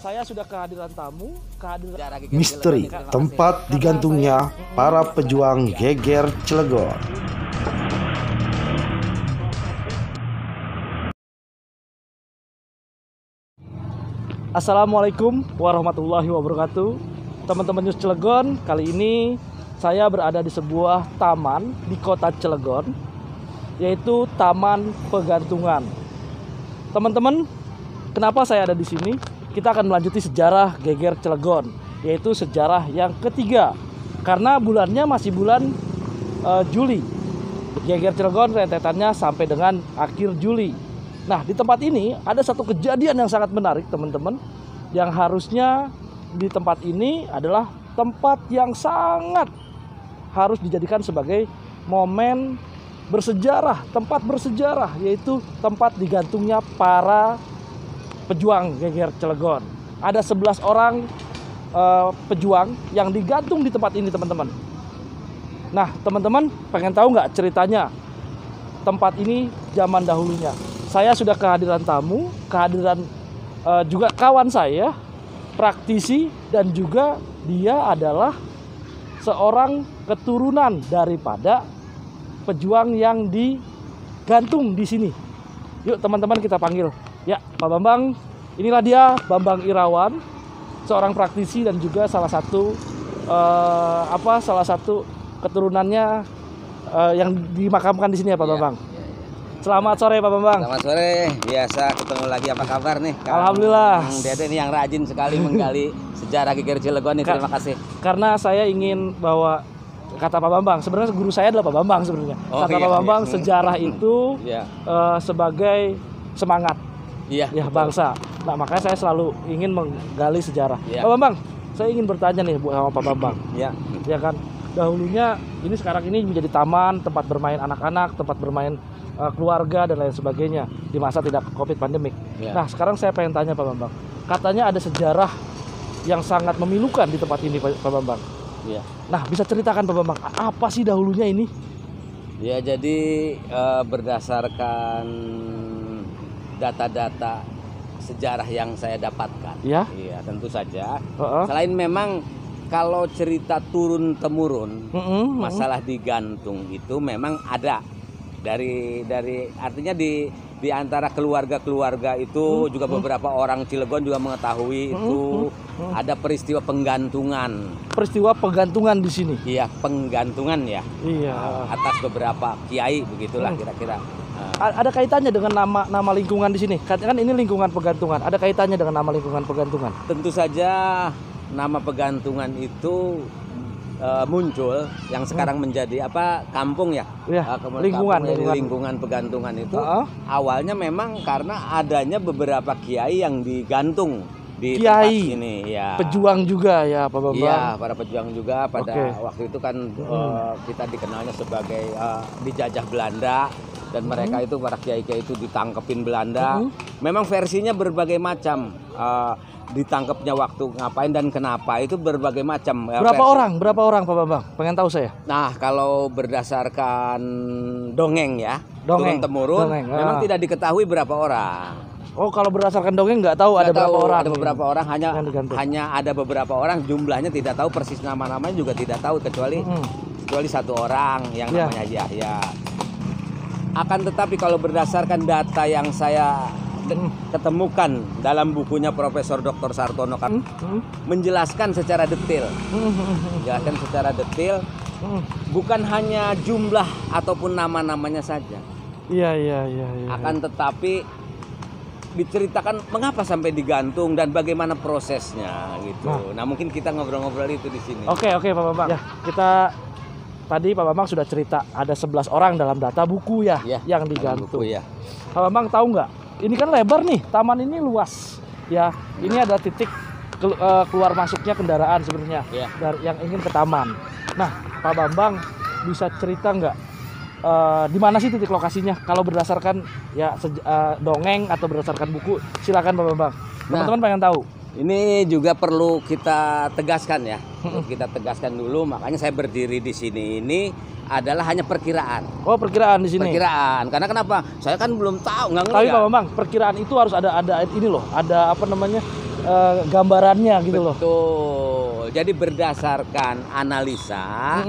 Saya sudah kehadiran tamu, Misteri tempat digantungnya para pejuang geger Cilegon. Assalamualaikum warahmatullahi wabarakatuh. Teman-teman News Cilegon, kali ini saya berada di sebuah taman di kota Cilegon, yaitu Taman Pegantungan. Teman-teman, kenapa saya ada di sini? Kita akan melanjuti sejarah geger Cilegon, yaitu sejarah yang ketiga. Karena bulannya masih bulan Juli. Geger Cilegon rentetannya sampai dengan akhir Juli. Nah, di tempat ini ada satu kejadian yang sangat menarik, teman-teman. Yang harusnya di tempat ini adalah tempat yang sangat harus dijadikan sebagai momen bersejarah, tempat bersejarah, yaitu tempat digantungnya para pejuang geger Cilegon. Ada 11 orang pejuang yang digantung di tempat ini, teman-teman. Nah, teman-teman pengen tahu nggak ceritanya tempat ini zaman dahulunya? Saya sudah kehadiran tamu, kehadiran juga kawan saya, praktisi, dan juga dia adalah seorang keturunan daripada pejuang yang digantung di sini. Yuk teman-teman, kita panggil. Ya, Pak Bambang, inilah dia, Bambang Irawan, seorang praktisi dan juga salah satu keturunannya yang dimakamkan di sini ya Pak Bambang. Selamat sore Pak Bambang. Selamat sore, biasa ketemu lagi, apa kabar nih? Alhamdulillah. Dede ini yang rajin sekali menggali sejarah geger Cilegon nih, terima kasih. Karena saya ingin bahwa kata Pak Bambang, sebenarnya guru saya adalah Pak Bambang sebenarnya. Kata Pak Bambang, sejarah itu sebagai semangat bangsa. Nah, makanya saya selalu ingin menggali sejarah. Pak Bambang, saya ingin bertanya nih sama Pak Bambang. Ya kan, dahulunya ini sekarang ini menjadi taman, tempat bermain anak-anak, tempat bermain keluarga dan lain sebagainya di masa tidak COVID pandemik. Nah, sekarang saya pengen tanya Pak Bambang. Katanya ada sejarah yang sangat memilukan di tempat ini Pak Bambang. Nah, bisa ceritakan Pak Bambang, apa sih dahulunya ini? Ya, jadi berdasarkan data-data sejarah yang saya dapatkan. Iya, tentu saja. Selain memang kalau cerita turun temurun masalah digantung itu memang ada dari artinya di antara keluarga-keluarga itu juga beberapa orang Cilegon juga mengetahui itu ada peristiwa penggantungan. Peristiwa penggantungan di sini. Iya, penggantungan ya. Iya. Atas beberapa kiai begitulah kira-kira. Ada kaitannya dengan nama lingkungan di sini. Kan ini lingkungan pegantungan. Ada kaitannya dengan nama lingkungan pegantungan. Tentu saja nama pegantungan itu muncul yang sekarang menjadi kampung ya, lingkungan pegantungan itu awalnya memang karena adanya beberapa kiai yang digantung di tempat ini ya. Pejuang juga ya Pak Bambang. Iya, para pejuang juga pada waktu itu kan kita dikenalnya sebagai dijajah Belanda dan mereka itu para kiai-kiai itu ditangkepin Belanda. Memang versinya berbagai macam. Ditangkapnya waktu ngapain dan kenapa itu berbagai macam. Berapa orang Pak Bambang? Pengen tahu saya. Nah, kalau berdasarkan dongeng ya, turun temurun, memang tidak diketahui berapa orang. Oh, kalau berdasarkan dongeng nggak tahu ada berapa orang? Ada beberapa orang, hanya ada beberapa orang, jumlahnya tidak tahu, persis nama-namanya juga tidak tahu, kecuali satu orang yang namanya Yahya. Akan tetapi kalau berdasarkan data yang saya ketemukan dalam bukunya Profesor Dr. Sartono kan menjelaskan secara detail, bukan hanya jumlah ataupun nama-namanya saja. Iya. Akan tetapi diceritakan mengapa sampai digantung dan bagaimana prosesnya gitu. Nah, mungkin kita ngobrol-ngobrol itu di sini. Oke Pak Bambang. Ya, tadi Pak Bambang sudah cerita ada 11 orang dalam data buku yang digantung. Pak Bambang tahu nggak? Ini kan lebar nih, taman ini luas. Ya, ini ada titik keluar masuknya kendaraan sebenarnya yang ingin ke taman. Nah, Pak Bambang bisa cerita nggak di mana sih titik lokasinya? Kalau berdasarkan dongeng atau berdasarkan buku, silakan Pak Bambang. Teman-teman pengen tahu. Ini juga perlu kita tegaskan ya. Kita tegaskan dulu, makanya saya berdiri di sini ini adalah hanya perkiraan. Oh, perkiraan di sini. Perkiraan. Karena kenapa? Saya kan belum tahu, nggak ngerti. Tapi Pak Bambang, perkiraan itu harus ada ini loh, ada gambarannya gitu loh. Betul. Jadi berdasarkan analisa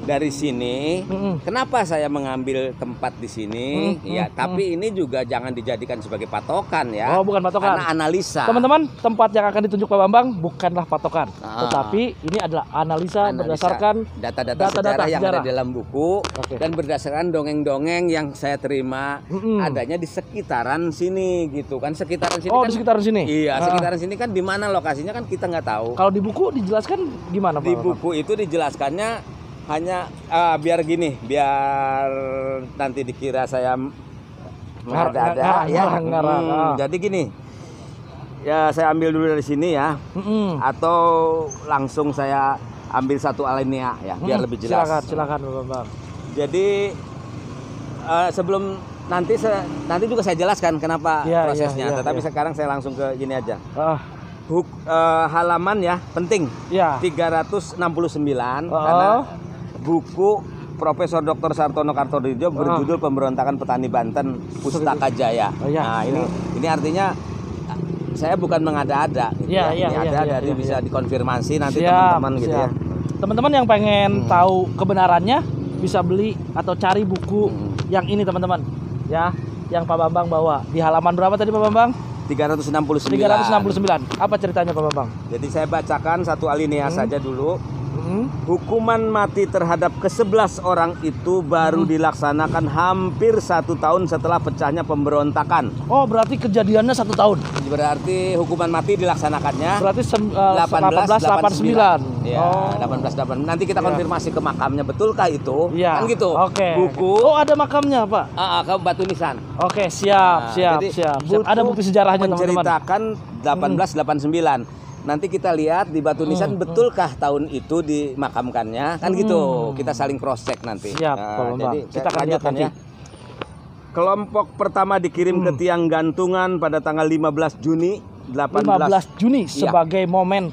dari sini, kenapa saya mengambil tempat di sini? Ya, tapi ini juga jangan dijadikan sebagai patokan ya. Oh, bukan patokan. Karena analisa. Teman-teman, tempat yang akan ditunjuk Pak Bambang bukanlah patokan, tetapi ini adalah analisa berdasarkan data-data sejarah yang ada dalam buku dan berdasarkan dongeng-dongeng yang saya terima adanya di sekitaran sini gitu kan. Sekitaran sini. Oh, kan, di sekitaran sini. Iya, sekitaran sini kan di mana lokasinya kan kita nggak tahu. Kalau di buku dijelaskan gimana Pak? Di buku itu dijelaskannya hanya biar gini, biar nanti dikira saya mengada-ada ya. Jadi gini, ya saya ambil dulu dari sini ya, atau langsung saya ambil satu alinea ya, biar lebih jelas. Silakan Bang. Jadi sebelum nanti juga saya jelaskan kenapa prosesnya, tetapi sekarang saya langsung ke gini aja. Halaman ya penting, 369 karena buku Profesor Dr. Sartono Kartodirijo berjudul Pemberontakan Petani Banten Pustaka Jaya. Nah, ini artinya saya bukan mengada-ada gitu dari bisa dikonfirmasi nanti teman-teman gitu ya. Teman-teman yang pengen tahu kebenarannya bisa beli atau cari buku yang ini teman-teman. Ya, yang Pak Bambang bawa. Di halaman berapa tadi Pak Bambang? 369. Apa ceritanya Pak Bambang? Jadi saya bacakan satu alinea saja dulu. Hukuman mati terhadap ke-11 orang itu baru dilaksanakan hampir 1 tahun setelah pecahnya pemberontakan. Oh, berarti kejadiannya 1 tahun. Berarti hukuman mati dilaksanakannya berarti 1889. Ya, 1889. Nanti kita konfirmasi ke makamnya, betulkah itu? Ya. Kan gitu. Buku. Oh, ada makamnya, Pak. Ke Batu Nisan. Oke, siap. Ada bukti sejarahnya teman-teman. Menceritakan 1889. Nanti kita lihat di Batu Nisan betulkah tahun itu dimakamkannya, kan gitu. Kita saling cross check nanti. Siap, jadi kita akan lihat nanti. Kelompok pertama dikirim ke tiang gantungan pada tanggal 15 Juni 15 Juni sebagai momen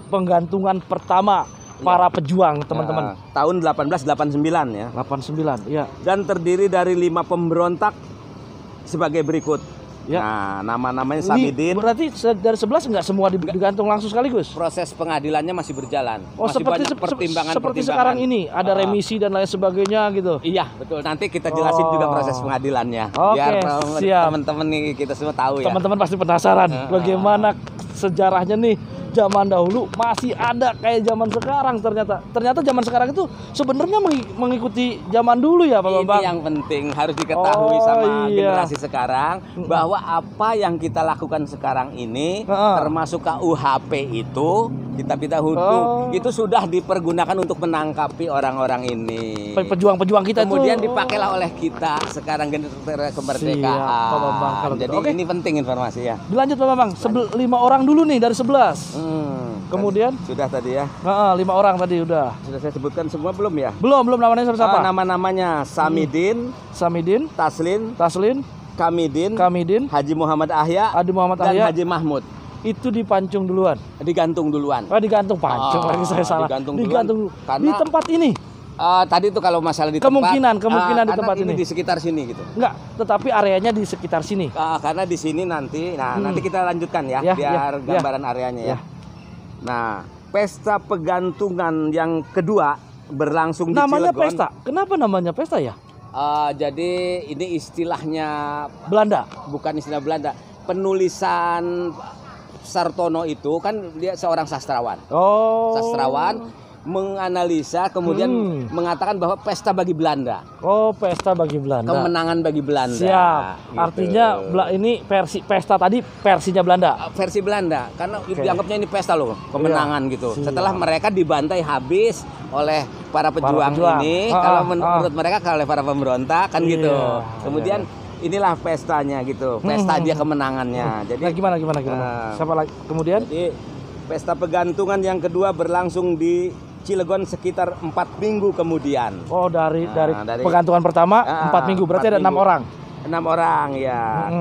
penggantungan pertama para pejuang, teman-teman. Tahun 1889 ya. 89, iya. Dan terdiri dari 5 pemberontak sebagai berikut. Ya. Nah, nama-namanya Samidin. Berarti dari 11 nggak semua digantung langsung sekaligus? Proses pengadilannya masih berjalan. Oh, masih seperti seperti sekarang ini ada remisi dan lain sebagainya gitu. Iya, betul. Nanti kita jelasin juga proses pengadilannya. Biar teman-teman nih kita semua tahu ya. Teman-teman pasti penasaran bagaimana sejarahnya nih. Zaman dahulu masih ada kayak zaman sekarang ternyata zaman sekarang itu sebenarnya mengikuti zaman dulu ya Pak Bambang. Ini yang penting harus diketahui sama generasi sekarang bahwa apa yang kita lakukan sekarang ini termasuk KUHP itu kitab-kitab hukum itu sudah dipergunakan untuk menangkapi orang-orang ini. Pejuang-pejuang kita kemudian dipakailah oleh kita sekarang generasi kemerdekaan. Jadi ini penting informasi ya. Dilanjut Pak Bambang, 5 orang dulu nih dari 11. Kemudian sudah tadi ya. 5 orang tadi udah. Sudah saya sebutkan semua belum ya? Belum namanya siapa? Nama-namanya Samidin, Taslin, Kamidin, Haji Muhammad Ahya, dan Haji Mahmud. Itu dipancung duluan. Digantung duluan. Digantung pancung lagi saya salah. Digantung di tempat ini. Tadi itu kalau masalah di kemungkinan di tempat ini di sekitar sini gitu. Enggak, tetapi areanya di sekitar sini. Karena di sini nanti, nanti kita lanjutkan ya, biar gambaran areanya ya. Nah, pesta pegantungan yang kedua berlangsung di Cilegon. Namanya pesta. Kenapa namanya pesta ya? Jadi ini istilahnya Belanda. Bukan istilah Belanda. Penulisan Sartono itu kan dia seorang sastrawan. Sastrawan menganalisa kemudian mengatakan bahwa pesta bagi Belanda. Pesta bagi Belanda. Kemenangan bagi Belanda. Siap. Gitu. Artinya ini versi pesta tadi versinya Belanda. Versi Belanda karena dianggapnya ini pesta loh, kemenangan gitu. Setelah mereka dibantai habis oleh para pejuang ini, kalau menurut mereka oleh para pemberontak kan gitu. Kemudian inilah pestanya gitu. Pesta dia kemenangannya. Jadi gimana? Siapa lagi? Kemudian jadi pesta pegantungan yang kedua berlangsung di Cilegon sekitar 4 minggu kemudian. Dari pegantungan pertama 4 minggu, berarti ada 6 orang. 6 orang ya.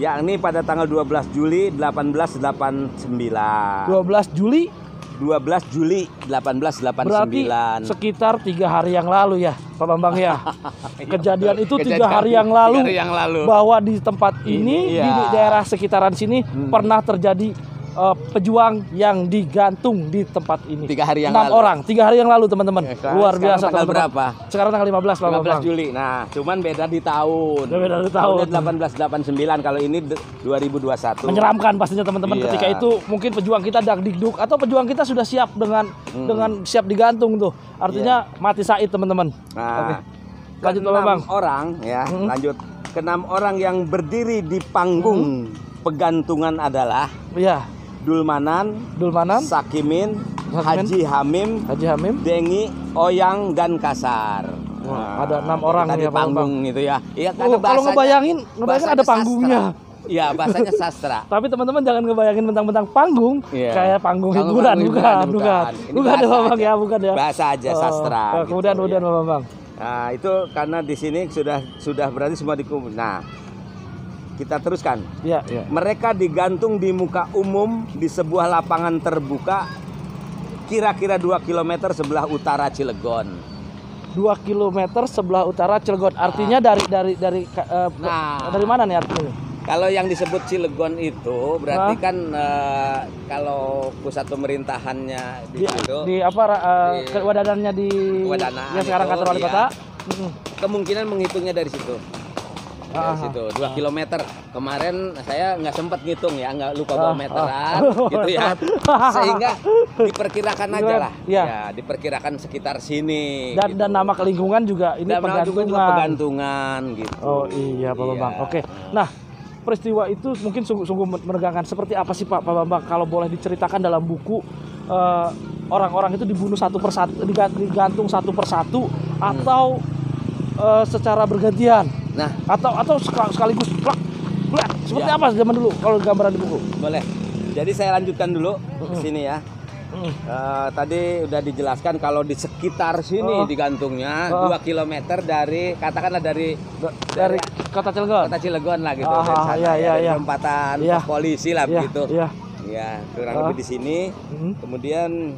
Yakni pada tanggal 12 Juli 1889. 12 Juli 1889. Berarti sekitar 3 hari yang lalu ya Pak Pak Bambang ya. Kejadian itu 3 hari yang lalu, bahwa di tempat ini di daerah sekitaran sini pernah terjadi pejuang yang digantung di tempat ini. 3 hari yang 6 lalu. orang, 3 hari yang lalu teman-teman. Luar biasa tanggal teman-teman. berapa? Sekarang tanggal 15 Pak 15 Bambang. Juli. Nah, cuman beda di tahun. Beda di tahun. 1889, kalau ini 2021. Menyeramkan pastinya teman-teman ketika itu mungkin pejuang kita dagdikduk atau pejuang kita sudah siap dengan siap digantung tuh. Artinya mati syahid teman-teman. Nah, lanjut Pak Bambang. Orang ya, lanjut. Ke-6 orang yang berdiri di panggung pegantungan adalah Dulmanan, Sakimin, Haji Hamim, Dengi, Oyang, dan Kasar. Wah, ada 6 orang tadi ya panggung itu ya. Iya, kalau ngebayangin ada panggungnya. Iya, bahasanya sastra. Tapi teman-teman jangan ngebayangin mentang-mentang panggung kayak panggung hiburan, bukan ya Bambang ya, bukan ya. Bahasa aja sastra. Kemudian Pak Bambang. Nah, itu karena di sini sudah berarti semua dikumpul. Nah, kita teruskan. Mereka digantung di muka umum di sebuah lapangan terbuka kira-kira 2 km sebelah utara Cilegon. 2 km sebelah utara Cilegon. Artinya dari mana nih artinya? Kalau yang disebut Cilegon itu berarti kan kalau pusat pemerintahannya di wadanannya di yang sekarang kantor wali kota. Kemungkinan menghitungnya dari situ. Dari situ 2 km. Kemarin saya nggak sempat ngitung ya, nggak lupa bawa meteran gitu ya. Sehingga diperkirakan aja lah. Ya, diperkirakan sekitar sini. Dan gitu. nama lingkungan juga ini pegantungan gitu. Oh iya Pak Bambang. Oke. Nah, peristiwa itu mungkin sungguh menegangkan. Seperti apa sih Pak Bambang kalau boleh diceritakan dalam buku orang-orang itu dibunuh satu persatu, digantung satu persatu atau secara bergantian? Nah, atau sekaligus plak seperti apa zaman dulu kalau gambaran di buku? Boleh. Jadi saya lanjutkan dulu ke sini ya. Tadi udah dijelaskan kalau di sekitar sini digantungnya 2 km dari katakanlah dari kota Cilegon. Kota Cilegon lah gitu. Dari perempatan polisi lah begitu. Ya, kurang lebih di sini. Kemudian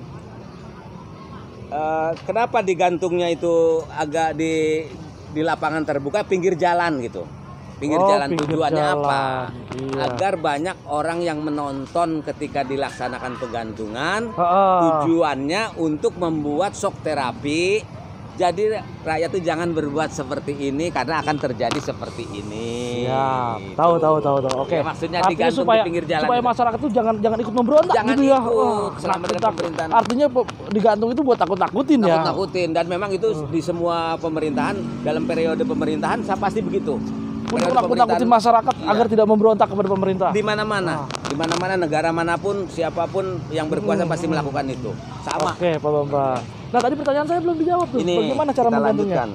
kenapa digantungnya itu agak di lapangan terbuka pinggir jalan gitu. Pinggir jalan tujuannya apa? Agar banyak orang yang menonton ketika dilaksanakan pegantungan. Tujuannya untuk membuat shock terapi. Jadi rakyat itu jangan berbuat seperti ini karena akan terjadi seperti ini. Ya, tahu. Oke. Ya, maksudnya digantung di pinggir jalan. Supaya masyarakat itu jangan ikut memberontak gitu ya. Selama dengan pemerintahan. Artinya digantung itu buat takut-takutin ya. Takut-takutin, dan memang itu di semua pemerintahan dalam periode pemerintahan pasti begitu. Untuk nakut-nakutin masyarakat agar tidak memberontak kepada pemerintah. Di mana-mana, negara manapun, siapapun yang berkuasa pasti melakukan itu. Sama. Oke, Pak Bambang. Nah, tadi pertanyaan saya belum dijawab tuh. Bagaimana cara menggantungnya?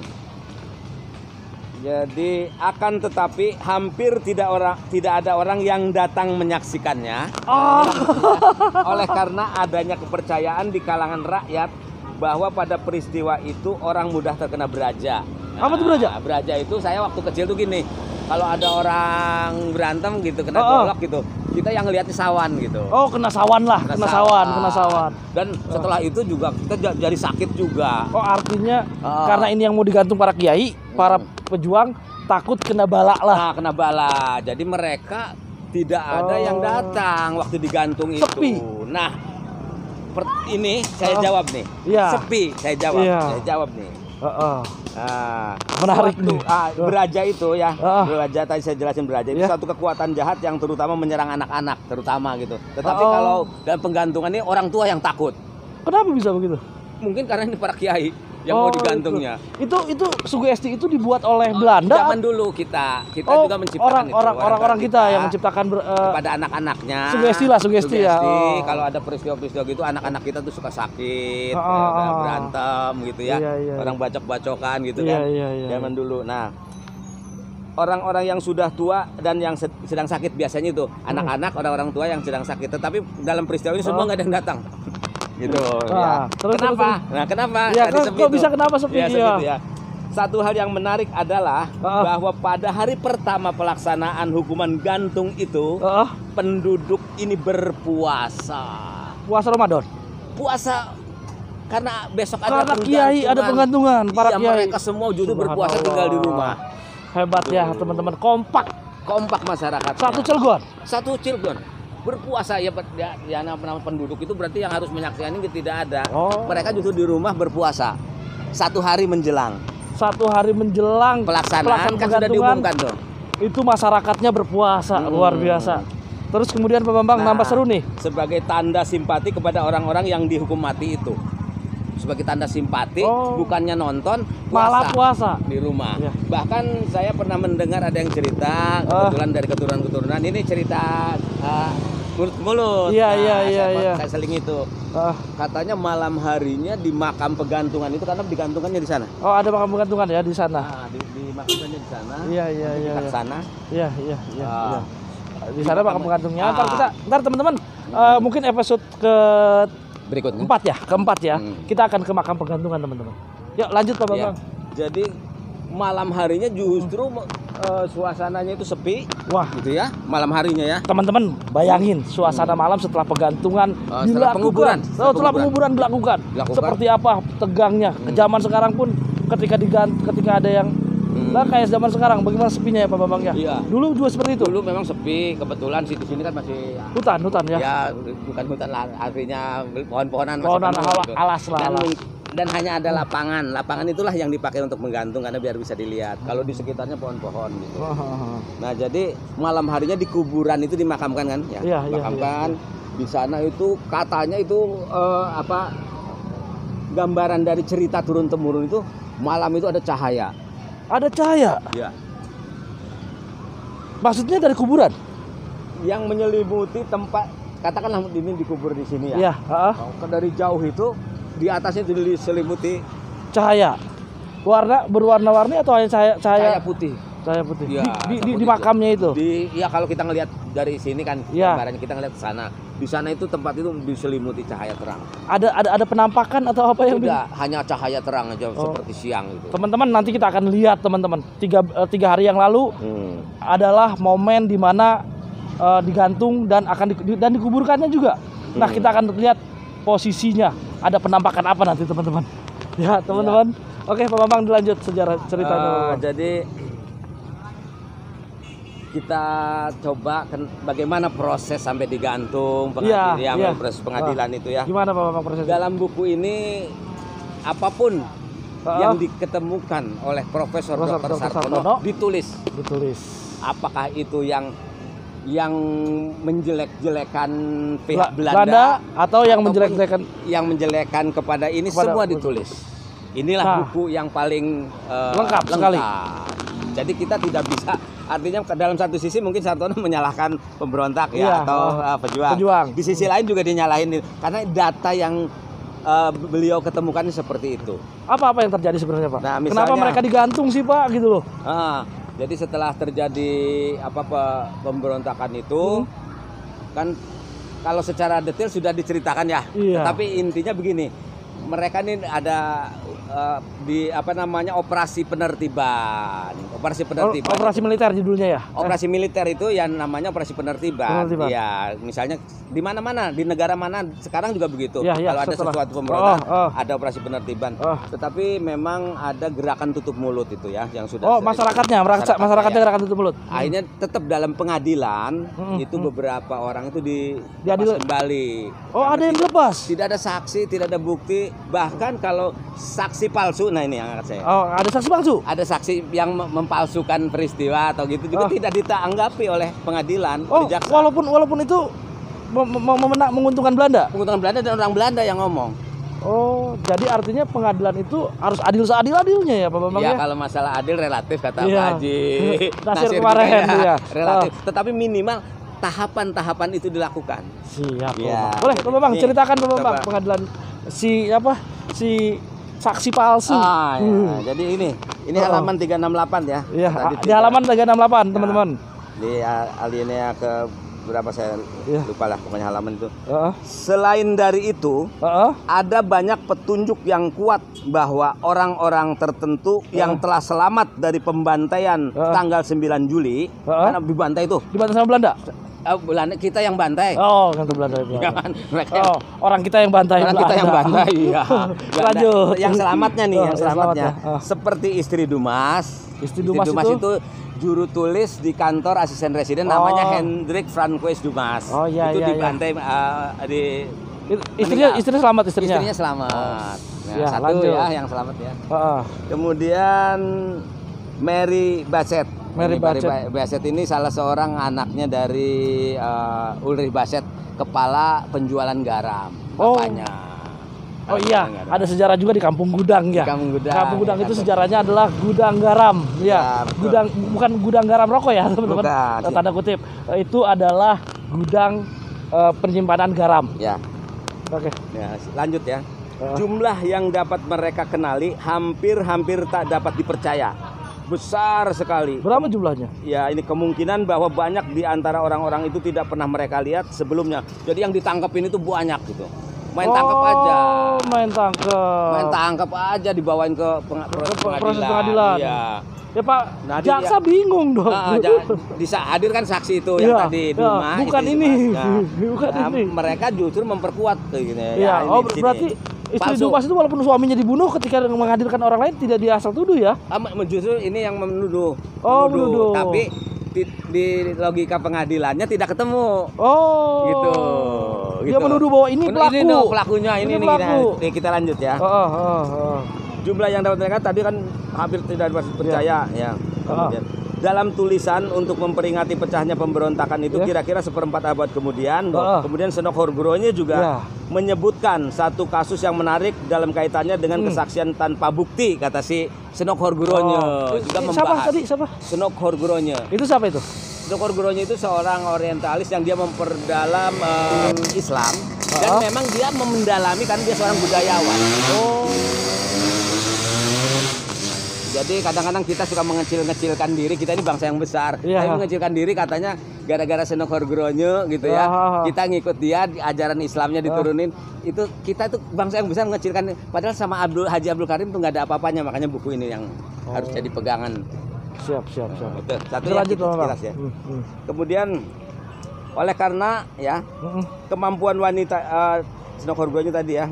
Jadi akan tetapi hampir tidak ada orang yang datang menyaksikannya. Oleh karena adanya kepercayaan di kalangan rakyat bahwa pada peristiwa itu orang mudah terkena beraja. Apa tuh beraja? Beraja itu saya waktu kecil tuh gini, kalau ada orang berantem gitu kena golok gitu, kita yang ngeliatnya sawan gitu. Oh, kena sawan lah, kena sawan. Dan setelah itu juga kita jadi sakit juga. Oh, artinya karena ini yang mau digantung para kiai, para pejuang takut kena bala lah. Nah, kena bala. Jadi mereka tidak ada yang datang waktu digantung itu. Sepi. Nah, ini saya jawab nih. Sepi, saya jawab nih. Menarik nih. Beraja itu ya, beraja tadi saya jelasin beraja itu satu kekuatan jahat yang terutama menyerang anak-anak terutama gitu. Tetapi kalau dalam penggantungan ini orang tua yang takut. Kenapa bisa begitu? Mungkin karena ini para kiai yang mau digantungnya. Itu sugesti itu dibuat oleh Belanda. Zaman dulu kita juga menciptakan orang kita yang menciptakan pada anak-anaknya. Sugesti ya. Kalau ada peristiwa-peristiwa gitu anak-anak kita tuh suka sakit, berantem gitu ya. Orang bacok-bacokan gitu kan. Zaman dulu. Nah, orang-orang yang sudah tua dan yang sedang sakit biasanya itu anak-anak, orang-orang tua yang sedang sakit. Tetapi dalam peristiwa ini semua nggak ada yang datang. Gitu. Kenapa? Nah, kenapa? Ya, kok bisa kenapa sepi? Ya. Satu hal yang menarik adalah bahwa pada hari pertama pelaksanaan hukuman gantung itu penduduk ini berpuasa. Puasa Ramadan. Puasa Karena besok karena kiai ada penggantungan, para kiai. Mereka semua justru berpuasa tinggal di rumah. Hebat ya teman-teman, kompak masyarakat. Satu Cilegon berpuasa ya nama penduduk itu berarti yang harus menyaksikan ini tidak ada. Mereka justru di rumah berpuasa 1 hari menjelang. 1 hari menjelang pelaksanaan kan sudah diumumkan tuh. Itu masyarakatnya berpuasa luar biasa. Terus kemudian Pak Bambang nambah seru nih. Sebagai tanda simpati kepada orang-orang yang dihukum mati itu. Sebagai tanda simpati, bukannya nonton, malah puasa di rumah. Ya. Bahkan saya pernah mendengar ada yang cerita, kebetulan dari keturunan-keturunan, ini cerita mulut. Iya. Saya seling itu. Katanya malam harinya di makam pegantungan itu karena digantungannya di sana. Oh, ada makam pegantungan ya di sana. Di makamnya di sana. Iya. Di sana. Iya. Di sana makam pegantungnya. Ntar teman-teman mungkin episode berikutnya keempat ya. Kita akan ke makam pegantungan teman-teman. Yuk lanjut Pak Bambang. Jadi malam harinya justru suasananya itu sepi. Wah, gitu ya. Malam harinya ya. Teman-teman, bayangin suasana malam setelah pegantungan dilakukan. Setelah penguburan dilakukan. Seperti apa tegangnya. Ke zaman sekarang pun ketika ada yang kayak zaman sekarang, bagaimana sepinya ya Pak Bambang ya? Iya. Dulu juga seperti itu. Dulu memang sepi, kebetulan di sini kan masih hutan ya. Ya, bukan hutan lah, artinya pohon-pohonan alas lah. Dan hanya ada lapangan. Lapangan itulah yang dipakai untuk menggantung karena biar bisa dilihat. Kalau di sekitarnya pohon-pohon gitu. Nah, jadi malam harinya di kuburan itu dimakamkan kan ya? Dimakamkan. Di sana itu katanya itu gambaran dari cerita turun temurun itu malam itu ada cahaya. Ada cahaya? Iya. Maksudnya dari kuburan? Yang menyelimuti tempat, katakanlah ini dikubur di sini ya. Iya. Dari jauh itu, di atasnya itu diselimuti cahaya. Berwarna-warni atau hanya cahaya putih? Cahaya putih. Ya, di makamnya itu. Kalau kita ngelihat dari sini kan, gambarannya kita ngelihat ke sana. Di sana itu tempat itu diselimuti cahaya terang. Ada penampakan atau apa yang? Tidak, hanya cahaya terang aja seperti siang gitu. Teman-teman nanti kita akan lihat teman-teman. 3 hari yang lalu adalah momen di mana digantung dan dan dikuburkannya juga. Nah, kita akan lihat posisinya. Ada penampakan apa nanti teman-teman? Ya, teman-teman. Oke, Pak Bambang dilanjut sejarah ceritanya. Jadi kita coba bagaimana proses sampai digantung proses pengadilan itu ya. Gimana Pak Bambang prosesnya? Dalam buku ini apapun yang diketemukan oleh Profesor Dr. Sartono ditulis. Apakah itu yang menjelek-jelekan pihak Belanda atau yang menjelek-jelekan kepada ini semua ditulis. Inilah buku yang paling lengkap sekali. Jadi kita tidak bisa, artinya dalam satu sisi mungkin Sartono menyalahkan pemberontak atau pejuang. Di sisi lain juga dinyalahin karena data yang beliau ketemukan seperti itu. Apa yang terjadi sebenarnya Pak? Nah, misalnya, kenapa mereka digantung sih Pak gitu loh? Jadi setelah terjadi pemberontakan itu kan kalau secara detail sudah diceritakan ya. Tetapi intinya begini, mereka ini ada operasi penertiban. Operasi militer judulnya ya. Operasi militer itu yang namanya operasi penertiban. Ya, misalnya di mana-mana, di negara mana sekarang juga begitu. Kalau ada sesuatu pemberontakan, ada operasi penertiban. Tetapi memang ada gerakan tutup mulut itu ya yang sudah. Masyarakatnya gerakan tutup mulut. Akhirnya tetap dalam pengadilan itu beberapa orang itu diadil kembali. Ada yang dilepas. Tidak ada saksi, tidak ada bukti. Bahkan kalau saksi palsu, nah ini yang angkat saya. Ada saksi palsu? Ada saksi yang mempalsukan peristiwa atau gitu juga tidak ditanggapi oleh pengadilan. Walaupun itu menguntungkan Belanda. Menguntungkan Belanda dan orang Belanda yang ngomong. Jadi artinya pengadilan itu harus adil seadil-adilnya ya Pak Bambang ya? Kalau masalah adil relatif kata Pak Haji Nasir kemarin ya. Relatif. Tetapi minimal tahapan-tahapan itu dilakukan. Siap. Boleh Pak Bambang ceritakan Pak Bambang pengadilan si saksi palsu. Jadi ini halaman 368 ya. Di halaman 368 teman-teman. Di alinea ke berapa saya lupa lah pokoknya halaman itu. Selain dari itu, ada banyak petunjuk yang kuat bahwa orang-orang tertentu yang telah selamat dari pembantaian tanggal 9 Juli karena dibantai itu. Dibantai sama Belanda. Belanda kita yang bantai. Oh, gantung Belanda. Mereka orang kita yang bantai. Orang kita yang bantai, iya. Lanjut. Yang selamatnya nih, yang selamatnya. Seperti istri Dumas. Istri Dumas itu juru tulis di kantor asisten residen namanya Hendrik Francois Dumas. Oh iya, itu dibantai istrinya selamat. Istrinya selamat. Nah, satu lanjut. Ya yang selamat ya. Kemudian Mary Bassett. Mary Bassett ini salah seorang anaknya dari Ulrich Bassett, kepala penjualan garam. Bapaknya. Oh iya, ada sejarah juga di Kampung Gudang ya. Kampung Gudang itu sejarahnya adalah gudang garam, ya. Gudang bukan gudang garam rokok ya, teman-teman. Tanda kutip. Itu adalah gudang penyimpanan garam. Ya. Oke. Ya, lanjut ya. Jumlah yang dapat mereka kenali hampir tak dapat dipercaya. Besar sekali. Berapa jumlahnya? Ya, ini kemungkinan bahwa banyak di antara orang-orang itu tidak pernah mereka lihat sebelumnya. Jadi yang ditangkapin itu banyak gitu. Main tangkap aja. Main tangkap aja dibawain ke proses pengadilan. Iya. Ya Pak, nah, jaksa bingung dong. Hadirkan saksi itu yang tadi Dumas. Bukan ini. Bukan ini. Mereka justru memperkuat gitu ya. Berarti istri Dumas itu walaupun suaminya dibunuh ketika menghadirkan orang lain tidak diasal tuduh ya? Justru ini yang menuduh. Menuduh. Tapi di logika pengadilannya tidak ketemu. Gitu. Dia menuduh bahwa ini pelaku. Ini pelakunya, ini kita lanjut ya. Jumlah yang dapat mereka tadi kan hampir tidak dapat percaya ya. Kemudian dalam tulisan untuk memperingati pecahnya pemberontakan itu kira-kira seperempat abad kemudian, kemudian Senok Horgronya juga menyebutkan satu kasus yang menarik dalam kaitannya dengan kesaksian tanpa bukti, kata si Senok Horgronya. Juga membahas. Siapa? Senok Horgronya. Itu siapa itu? Senok Horgronya itu seorang orientalis yang dia memperdalam Islam dan memang dia mendalami kan dia seorang budayawan. Jadi kadang-kadang kita suka mengecil-ngecilkan diri, kita ini bangsa yang besar. Tapi mengecilkan diri katanya gara-gara Senok Horgronya gitu ya. Kita ngikut dia, ajaran Islamnya diturunin. Itu kita itu bangsa yang besar mengecilkan. Padahal sama Haji Abdul Karim tuh nggak ada apa-apanya, makanya buku ini yang harus jadi pegangan. Siap. Satu ya, jelas ya. Kemudian oleh karena ya kemampuan wanita Senok Horgronya tadi ya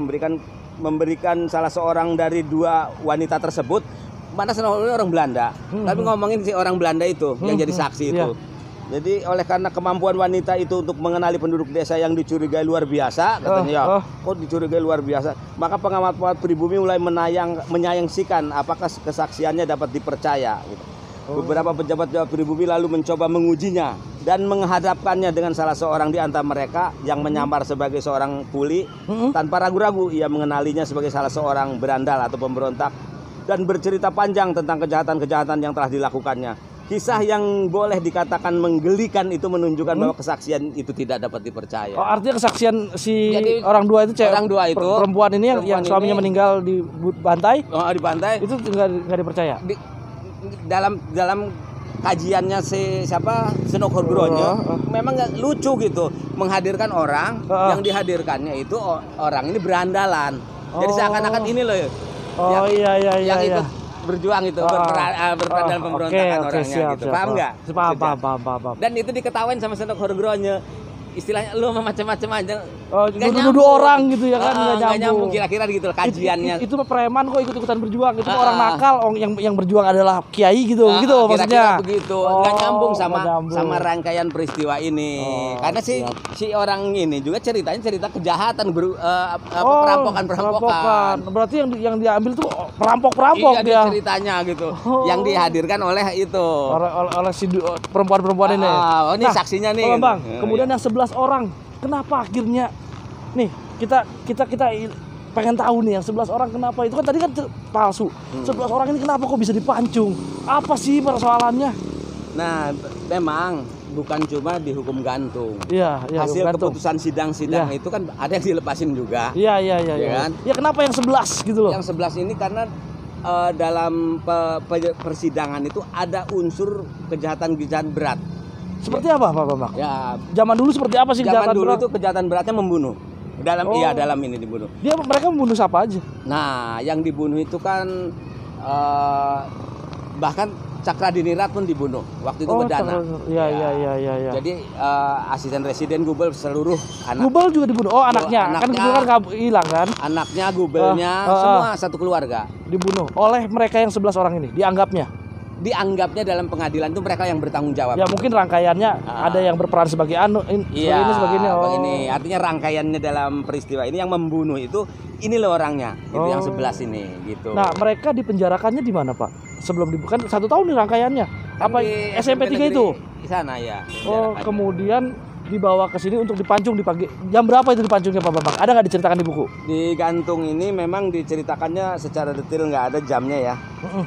memberikan salah seorang dari dua wanita tersebut. Mana Senok Horgronya orang Belanda, tapi ngomongin si orang Belanda itu yang jadi saksi itu. Jadi oleh karena kemampuan wanita itu untuk mengenali penduduk desa yang dicurigai luar biasa, katanya kok dicurigai luar biasa, maka pengamat pribumi mulai menyayangkan apakah kesaksiannya dapat dipercaya. Gitu. Beberapa pejabat pribumi lalu mencoba mengujinya dan menghadapkannya dengan salah seorang di antara mereka yang menyamar sebagai seorang kuli. Tanpa ragu-ragu ia mengenalinya sebagai salah seorang berandal atau pemberontak dan bercerita panjang tentang kejahatan-kejahatan yang telah dilakukannya. Kisah yang boleh dikatakan menggelikan itu menunjukkan bahwa kesaksian itu tidak dapat dipercaya. Artinya kesaksian orang dua itu perempuan ini yang suaminya meninggal dibantai. Dibantai. Itu nggak dipercaya. Dalam kajiannya Senok Horgronya memang nggak lucu gitu menghadirkan orang yang dihadirkannya itu orang ini berandalan. Jadi seakan-akan ini loh. Yang ikut berjuang itu berperan dalam pemberontakan orangnya gitu. Paham nggak? Paham. Dan itu diketawain sama Senok Horgronya. Istilahnya lu macam-macam aja. Nuduh orang gitu ya kan, nggak nyambung kira-kira gitu kajiannya. Itu preman kok ikut-ikutan berjuang, itu orang nakal, yang berjuang adalah kiai gitu maksudnya. Begitu, nggak nyambung sama rangkaian peristiwa ini. Karena si orang ini juga cerita kejahatan perampokan. Berarti yang diambil tuh perampok dia ceritanya gitu. Yang dihadirkan oleh itu. Oleh si perempuan ini. Ini saksinya nih. Bang, kemudian yang 11 orang, kenapa akhirnya nih kita pengen tahu nih yang 11 orang kenapa itu kan tadi kan palsu. 11 orang ini kenapa kok bisa dipancung? Apa sih persoalannya? Nah, memang bukan cuma dihukum gantung. hukum Hasil gantung. Keputusan sidang itu kan ada yang dilepasin juga. Iya. Kan? Ya kenapa yang 11 gitu loh? Yang 11 ini karena dalam persidangan itu ada unsur kejahatan berat. Seperti apa Pak Bambang? Ya, zaman dulu seperti apa sih kejahatan berat? Zaman dulu itu kejahatan beratnya membunuh. Dalam ini dibunuh. Mereka membunuh siapa aja? Nah, yang dibunuh itu kan bahkan Cakradinirat pun dibunuh waktu itu berdana. Iya. Jadi asisten residen Gubel seluruh anak. Gubel juga dibunuh. Oh, anaknya. Kan Gubel kan hilang kan? Anaknya, Gubelnya, semua satu keluarga dibunuh oleh mereka yang 11 orang ini. Dianggapnya dalam pengadilan itu mereka yang bertanggung jawab. Ya mungkin rangkaiannya ada yang berperan sebagai sebagai ini. Artinya rangkaiannya dalam peristiwa ini yang membunuh ini loh orangnya, itu yang 11 ini gitu. Nah, mereka dipenjarakannya di mana, Pak? Sebelum kan 1 tahun nih rangkaiannya. Apa SMP 3 itu? Di sana ya. Oh, kemudian dibawa ke sini untuk dipancung di pagi. Jam berapa itu dipancungnya, Pak Bambang? Ada nggak diceritakan di buku? Di gantung ini memang diceritakannya secara detail, nggak ada jamnya ya,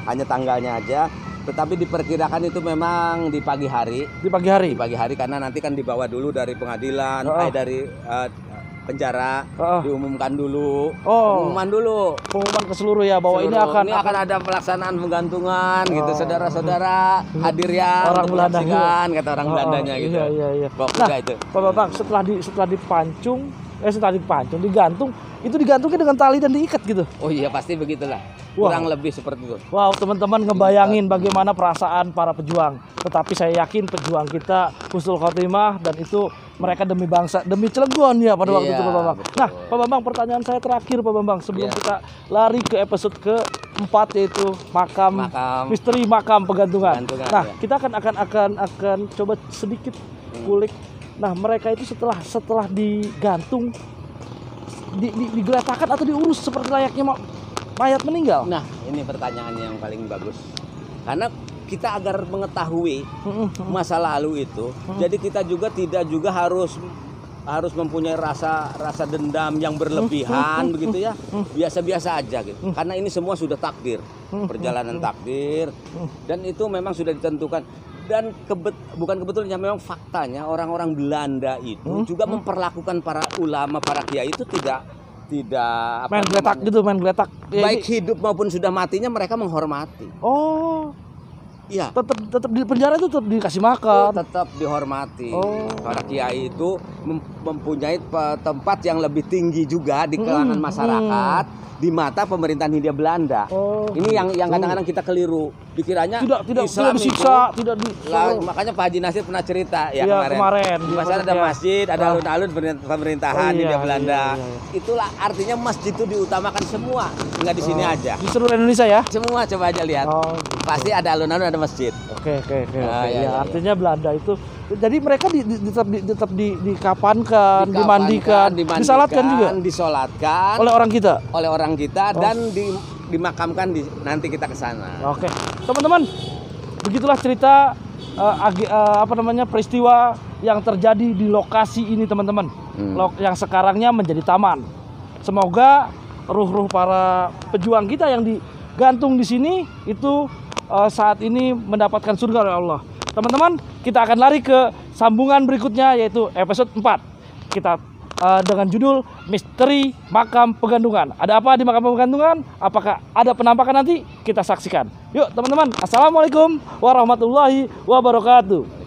hanya tanggalnya aja. Tetapi diperkirakan itu memang di pagi hari. Di pagi hari karena nanti kan dibawa dulu dari pengadilan, dari penjara, diumumkan dulu. Pengumuman ke seluruh ya bahwa ini akan ada pelaksanaan penggantungan gitu, saudara-saudara hadir ya, orang Belanda kata orang Belandanya gitu. Iya. Nah, itu. Pak Bambang, setelah dipancung, digantung, itu digantungnya dengan tali dan diikat gitu. Oh iya, pasti begitulah. Kurang lebih seperti itu. Wow, teman-teman ngebayangin bagaimana perasaan para pejuang. Tetapi saya yakin pejuang kita husnul khotimah, dan itu mereka demi bangsa, demi Cilegon ya pada waktu itu, Pak Bambang. Betul. Nah, Pak Bambang, pertanyaan saya terakhir, Pak Bambang, sebelum kita lari ke episode ke-4 yaitu misteri makam pegantungan. Kita akan coba sedikit kulik. Nah, mereka itu setelah digantung digeletakkan atau diurus seperti layaknya mayat meninggal? Nah, ini pertanyaan yang paling bagus. Karena kita agar mengetahui masa lalu itu, jadi kita tidak harus mempunyai rasa dendam yang berlebihan begitu ya. Biasa-biasa aja gitu. Karena ini semua sudah takdir, perjalanan takdir, dan itu memang sudah ditentukan. Dan bukan kebetulannya, memang faktanya orang-orang Belanda itu juga memperlakukan para ulama, para kiai itu tidak main geletak. Baik hidup maupun sudah matinya mereka menghormati. Oh. Iya. Tetap di penjara itu tetap dikasih makan. Tetap dihormati. Para kiai itu mempunyai tempat yang lebih tinggi juga di kalangan masyarakat, di mata pemerintahan Hindia Belanda. Ini yang kadang-kadang kita keliru. Dikiranya tidak disiksa, makanya Pak Haji Nasir pernah cerita kemarin. Di sana ada masjid, ada alun-alun pemerintahan Hindia Belanda. Itulah artinya masjid itu diutamakan semua, nggak di sini aja. Di seluruh Indonesia ya? Semua, coba aja lihat. Pasti ada alun-alun, ada masjid. Oke. Artinya Belanda itu, jadi mereka tetap dikapankan, dimandikan, disolatkan oleh orang kita, dan dimakamkan nanti kita ke sana. Oke. Teman-teman, begitulah cerita peristiwa yang terjadi di lokasi ini, teman-teman. Yang sekarangnya menjadi taman. Semoga ruh-ruh para pejuang kita yang digantung di sini itu saat ini mendapatkan surga oleh Allah. Teman-teman, kita akan lari ke sambungan berikutnya yaitu episode 4. Kita dengan judul Misteri Makam Pegantungan. Ada apa di makam pegantungan? Apakah ada penampakan nanti? Kita saksikan. Yuk teman-teman, assalamualaikum warahmatullahi wabarakatuh.